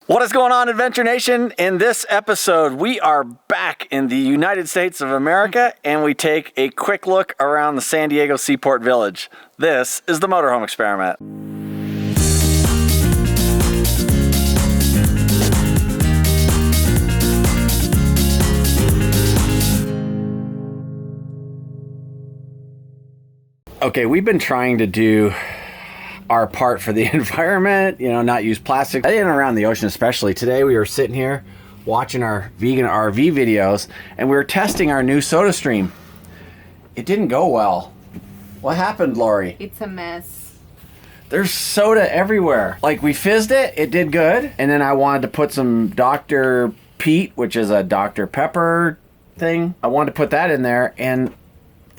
What is going on, Adventure Nation? In this episode, we are back in the United States of America, and we take a quick look around the San Diego Seaport Village. This is the Motorhome Experiment. Okay, we've been trying to do our part for the environment, not use plastic in and around the ocean. Especially today, we were sitting here watching our vegan RV videos, and we were testing our new soda stream. It didn't go well. What happened, Lori? It's a mess. There's soda everywhere. Like, we fizzed it, it did good, and then I wanted to put some Dr. Pete, which is a Dr. Pepper thing. I wanted to put that in there, and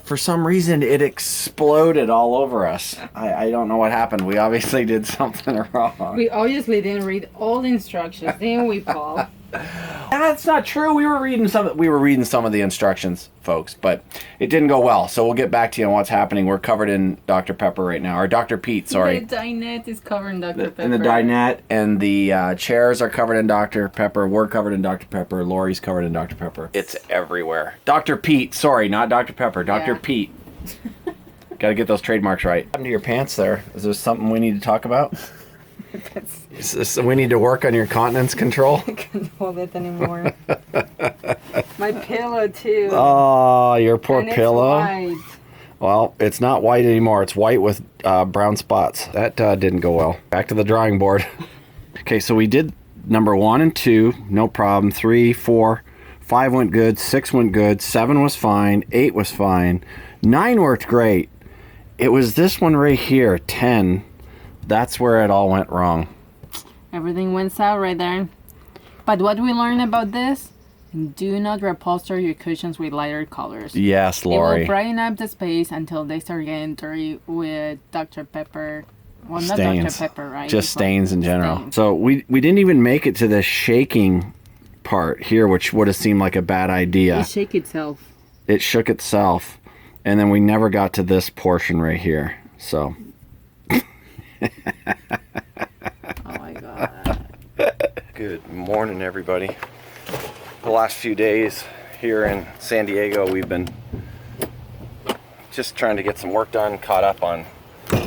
for some reason, it exploded all over us. I don't know what happened. We obviously did something wrong. We obviously didn't read all the instructions, didn't we, Paul? That's not true. We were reading some of the instructions, folks, but it didn't go well. So we'll get back to you on what's happening. We're covered in Dr. Pepper right now, or Dr. Pete, sorry. The dinette is covered in Dr. Pepper. And the dinette and the chairs are covered in Dr. Pepper. We're covered in Dr. Pepper. Lori's covered in Dr. Pepper. It's everywhere. Dr. Pete, sorry, not Dr. Pepper. Dr. Pete. Got to get those trademarks right. What happened to your pants there? Is there something we need to talk about? We need to work on your continence control. I can't hold it anymore. My pillow too. Oh, your poor pillow. White. Well, it's not white anymore. It's white with brown spots. That didn't go well. Back to the drawing board. Okay, so we did number 1 and 2, no problem. 3, 4, 5 went good. 6 went good. 7 was fine. 8 was fine. 9 worked great. It was this one right here, 10. That's where it all went wrong. Everything went south right there. But what we learned about this, do not reupholster your cushions with lighter colors. Yes, Lori. It will brighten up the space until they start getting dirty with Dr. Pepper. Well, not stains. Dr. Pepper, right? Just stains in general. Stains. So we didn't even make it to the shaking part here, which would have seemed like a bad idea. It shook itself. It shook itself. And then we never got to this portion right here. So... Oh my god. Good morning, everybody. The last few days here in San Diego, we've been just trying to get some work done, caught up on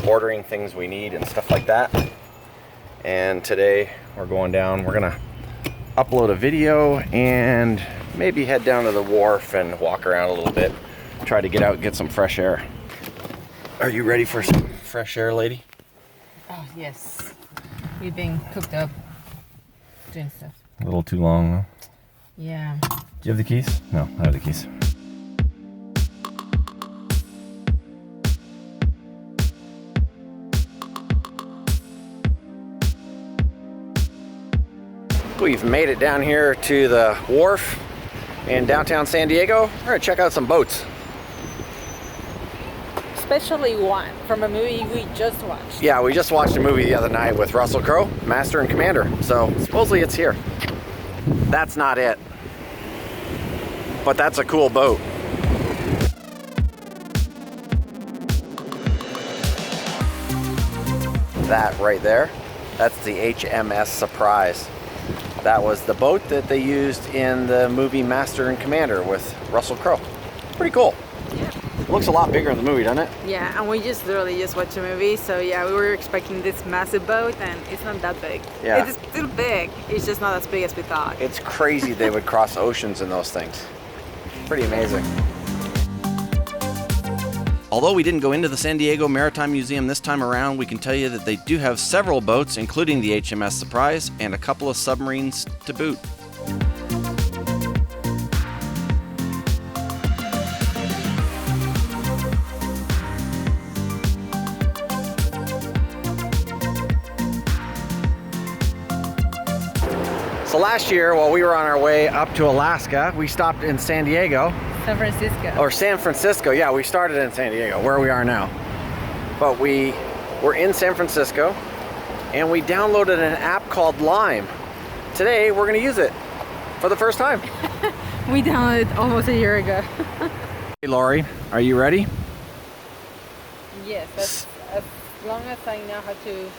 ordering things we need and stuff like that. And today we're going down, we're gonna upload a video and maybe head down to the wharf and walk around a little bit, try to get out and get some fresh air. Are you ready for some fresh air, lady? Oh, yes. We've been cooked up doing stuff. A little too long, though. Yeah. Do you have the keys? No, I have the keys. We've made it down here to the wharf in downtown San Diego. We're gonna check out some boats. Especially one from a movie we just watched. Yeah, we just watched a movie the other night with Russell Crowe, Master and Commander. So supposedly it's here. That's not it. But that's a cool boat. That right there, that's the HMS Surprise. That was the boat that they used in the movie Master and Commander with Russell Crowe. Pretty cool. Yeah. It looks a lot bigger in the movie, doesn't it? Yeah, and we just literally just watched a movie, so yeah, we were expecting this massive boat, and it's not that big. Yeah. It's still big, it's just not as big as we thought. It's crazy they would cross oceans in those things. Pretty amazing. Although we didn't go into the San Diego Maritime Museum this time around, we can tell you that they do have several boats, including the HMS Surprise and a couple of submarines to boot. So last year, while we were on our way up to Alaska, we stopped in San Diego. San Francisco. Or San Francisco, yeah, we started in San Diego, where we are now. But we were in San Francisco, and we downloaded an app called Lime. Today, we're gonna use it for the first time. We downloaded it almost a year ago. Hey, Lori, are you ready? Yes, as long as I know how to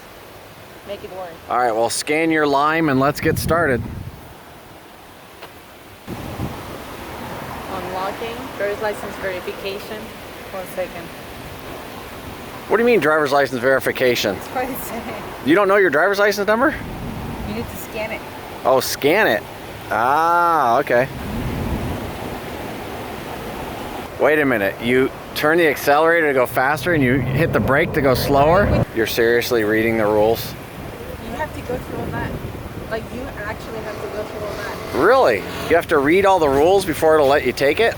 make it work. All right, well, scan your Lime and let's get started. Unlocking, driver's license verification. 1 second. What do you mean driver's license verification? That's what it's saying. You don't know your driver's license number? You need to scan it. Oh, scan it. Ah, okay. Wait a minute. You turn the accelerator to go faster and you hit the brake to go slower? You're seriously reading the rules? You have to go through all that. Like, you actually have to go through all that. Really? You have to read all the rules before it'll let you take it?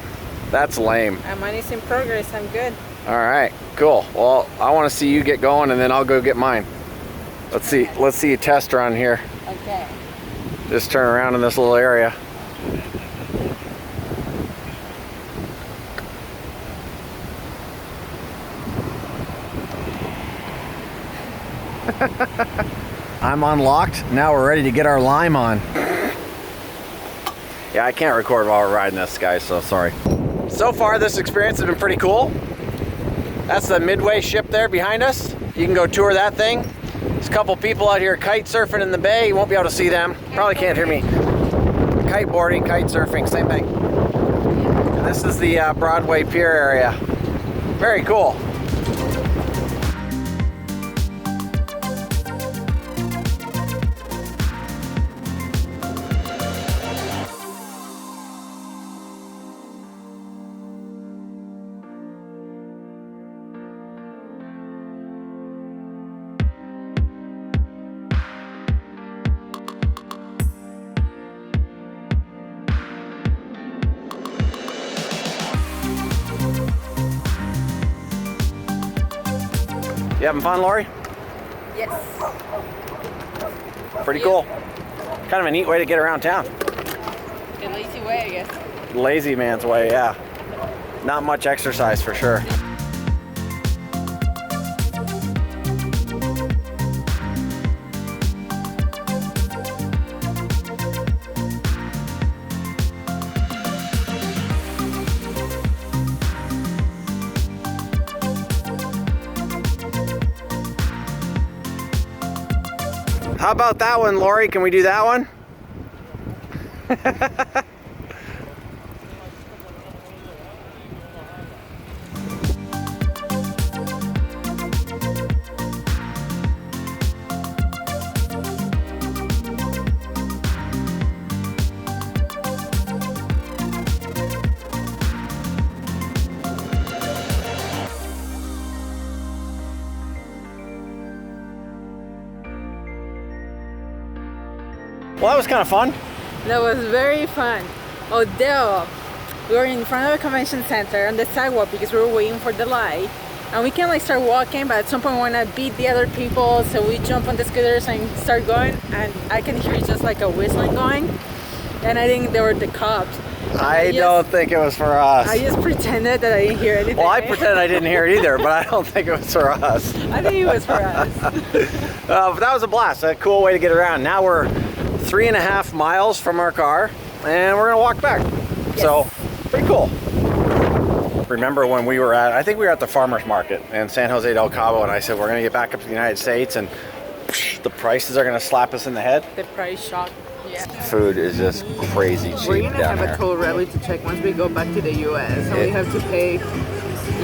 That's lame. Mine is in progress. I'm good. All right, cool. Well, I want to see you get going and then I'll go get mine. Let's see you test run here. Okay. Just turn around in this little area. I'm unlocked. Now we're ready to get our Lime on. Yeah, I can't record while we're riding this, guys, so sorry. So far, this experience has been pretty cool. That's the Midway Ship there behind us. You can go tour that thing. There's a couple people out here kite surfing in the bay. You won't be able to see them. Probably can't hear me. Kite boarding, kite surfing, same thing. And this is the Broadway Pier area. Very cool. You having fun, Lori? Yes. Pretty cool. Kind of a neat way to get around town. The lazy way, I guess. Lazy man's way, yeah. Not much exercise for sure. How about that one, Lori? Can we do that one? Well, that was kind of fun. That was very fun. Odell, we were in front of a convention center on the sidewalk because we were waiting for the light. And we can like start walking, but at some point we want to beat the other people, so we jump on the scooters and start going. And I can hear just like a whistling going. And I think they were the cops. I don't think it was for us. I just pretended that I didn't hear anything. Well, I pretended I didn't hear it either, but I don't think it was for us. I think it was for us. But that was a blast. A cool way to get around. Now we're 3.5 miles from our car, and we're gonna walk back. Yes. So, pretty cool. Remember when we were I think we were at the farmer's market in San Jose del Cabo, and I said we're gonna get back up to the United States, and the prices are gonna slap us in the head. The price shock. Yeah. Food is just crazy cheap. We're gonna down have there. a toll reality check once we go back to the US, and we have to pay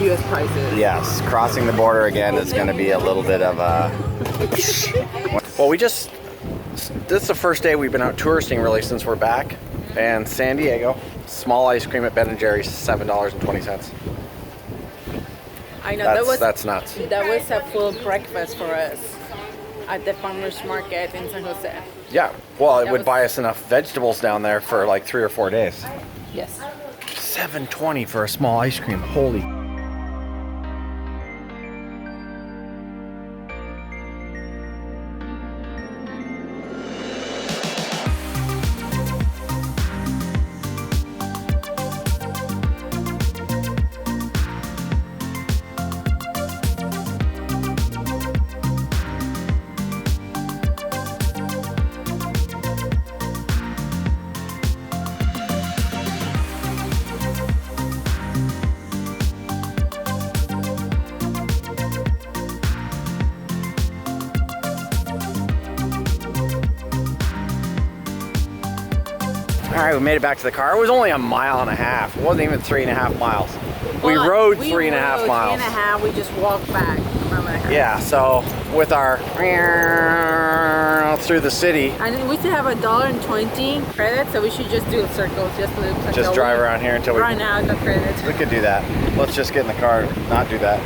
US prices. Yes, crossing the border again is gonna be a little bit of a. Well, this is the first day we've been out touristing really since we're back. And San Diego, small ice cream at Ben & Jerry's, $7.20. I know that's nuts. That was a full breakfast for us at the farmers market in San Jose. Yeah, well, it would buy us enough vegetables down there for like 3 or 4 days. Yes. $7.20 for a small ice cream. Holy. All right, we made it back to the car. It was only 1.5 miles. It wasn't even 3.5 miles. We rode 3.5 miles. 3.5. We just walked back. Yeah, so with our through the city. And we still have $1.20 credit, so we should just do circles, just loops. Just drive around here until we run out of credit. We could do that. Let's just get in the car, not do that.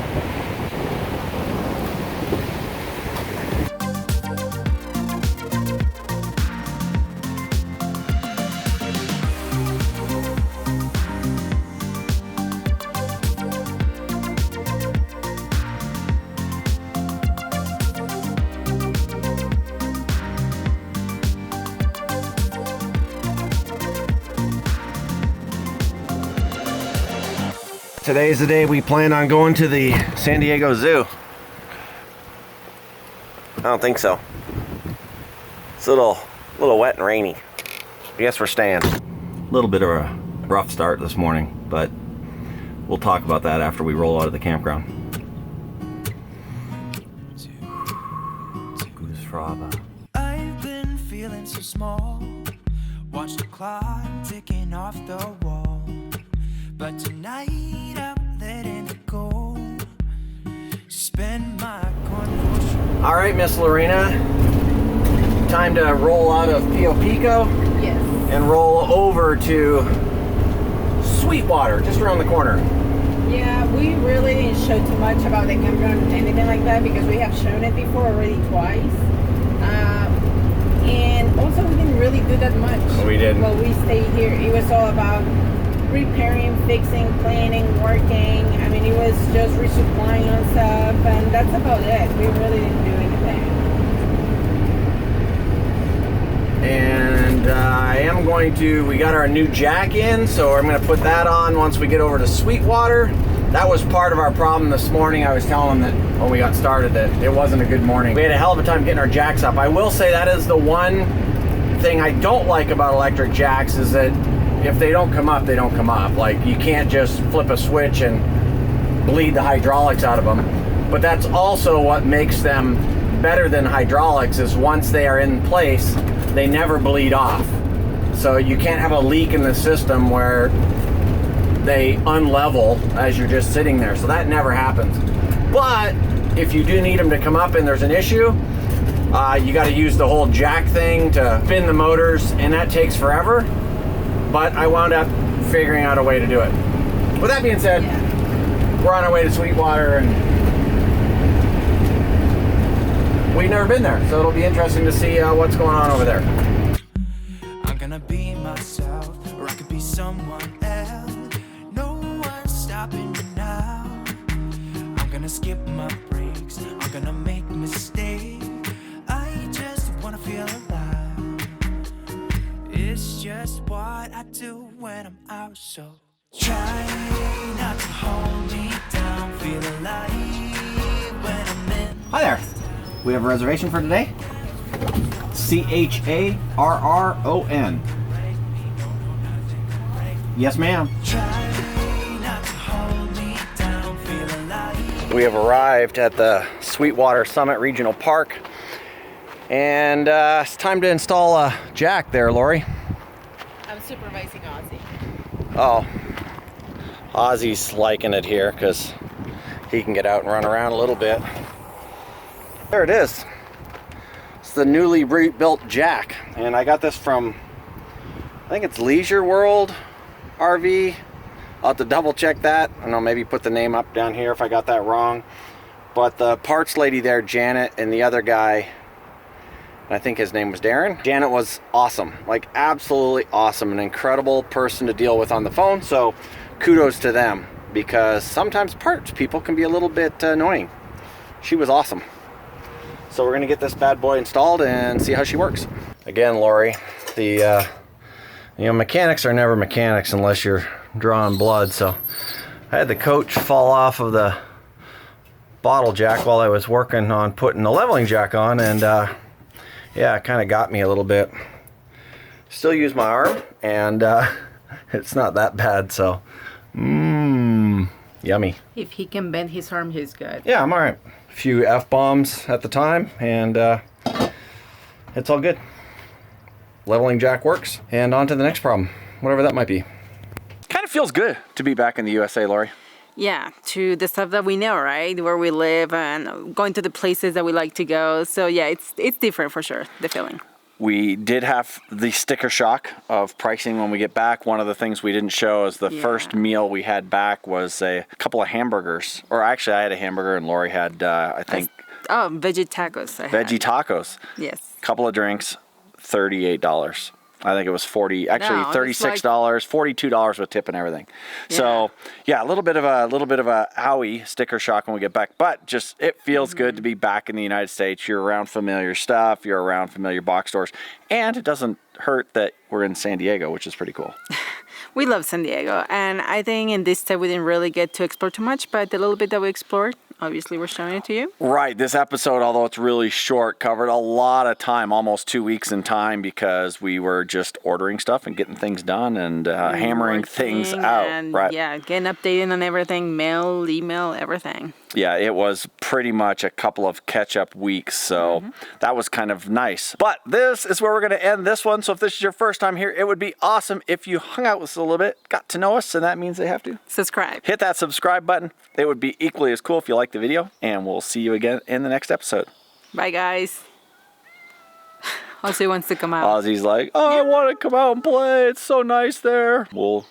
Today's the day we plan on going to the San Diego Zoo. I don't think so. It's a little wet and rainy. I guess we're staying. A little bit of a rough start this morning, but we'll talk about that after we roll out of the campground. I've been feeling so small. Watch the clock ticking off the wall. But tonight I'm letting it go. Spend my coin. All right, Miss Lorena. Time to roll out of Pio Pico. Yes. And roll over to Sweetwater, just around the corner. Yeah, we really didn't show too much about the campground or anything like that because we have shown it before already twice. And also we didn't really do that much. We didn't. While we stayed here, it was all about repairing, fixing, planning, working. I mean, it was just resupplying on stuff, and that's about it. We really didn't do anything. And I am going to, we got our new jack in, so I'm going to put that on once we get over to Sweetwater. That was part of our problem this morning. I was telling them that when we got started that it wasn't a good morning. We had a hell of a time getting our jacks up. I will say that is the one thing I don't like about electric jacks is that if they don't come up, they don't come up. Like, you can't just flip a switch and bleed the hydraulics out of them. But that's also what makes them better than hydraulics is once they are in place, they never bleed off. So you can't have a leak in the system where they unlevel as you're just sitting there. So that never happens. But if you do need them to come up and there's an issue, you got to use the whole jack thing to spin the motors, and that takes forever. But I wound up figuring out a way to do it. With that being said, we're on our way to Sweetwater, and we've never been there, so it'll be interesting to see what's going on over there. I'm gonna be myself, or I could be someone else. No one's stopping me now. I'm gonna skip my breaks. I'm gonna make mistakes. I just wanna feel alive. It's just what I do when I'm out, so try not to hold me down. Feel alive when I'm in. Hi there. We have a reservation for today. Charron. Yes, ma'am. We have arrived at the Sweetwater Summit Regional Park, and it's time to install a jack there, Lori. I'm supervising Ozzy. Oh, Ozzy's liking it here because he can get out and run around a little bit. There it is. It's the newly rebuilt jack, and I got this from, I think it's Leisure World RV. I'll have to double check that. I don't know, maybe put the name up down here if I got that wrong. But the parts lady there, Janet, and the other guy, I think his name was Darren. Janet was awesome, like absolutely awesome, an incredible person to deal with on the phone. So kudos to them, because sometimes parts people can be a little bit annoying. She was awesome. So we're gonna get this bad boy installed and see how she works. Again, Lori, the mechanics are never mechanics unless you're drawing blood. So I had the coach fall off of the bottle jack while I was working on putting the leveling jack on, and yeah, it kind of got me a little bit. Still use my arm, and it's not that bad. So, yummy. If he can bend his arm, he's good. Yeah, I'm all right. A few F-bombs at the time, and it's all good. leveling jack works, and on to the next problem, whatever that might be. Kind of feels good to be back in the USA, Lori. Yeah, to the stuff that we know, right? Where we live and going to the places that we like to go. So yeah, it's different for sure, the feeling. We did have the sticker shock of pricing when we get back. One of the things we didn't show is the first meal we had back was a couple of hamburgers. Or actually, I had a hamburger and Lori had, I think... veggie tacos. Veggie tacos. Yes. Couple of drinks, $38. I think it was $36, $42 with tip and everything. Yeah. So yeah, a little bit of a owie sticker shock when we get back, but just it feels good to be back in the United States. You're around familiar stuff, you're around familiar box stores, and it doesn't hurt that we're in San Diego, which is pretty cool. We love San Diego, and I think in this step we didn't really get to explore too much, but the little bit that we explored, obviously we're showing it to you. Right, this episode, although it's really short, covered a lot of time, almost 2 weeks in time, because we were just ordering stuff and getting things done and hammering things out. And, right. Yeah, getting updated on everything, mail, email, everything. Yeah, it was pretty much a couple of catch-up weeks, so that was kind of nice. But this is where we're going to end this one, so if this is your first time here, it would be awesome if you hung out with us a little bit, got to know us, and that means they have to subscribe. Hit that subscribe button. It would be equally as cool if you liked the video, and we'll see you again in the next episode. Bye, guys. Ozzy wants to come out. Ozzy's like, oh, I want to come out and play. It's so nice there. We'll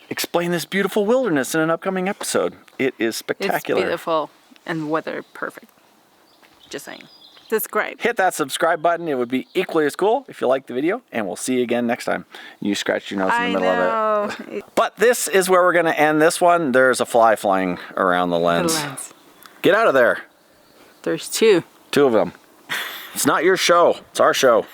explain this beautiful wilderness in an upcoming episode. It is spectacular. It's beautiful and weather perfect. Just saying. Subscribe. Hit that subscribe button. It would be equally as cool if you liked the video, and we'll see you again next time. You scratch your nose in the middle of it. But this is where we're going to end this one. There's a fly flying around the lens. Get out of there. There's two. Two of them. It's not your show. It's our show.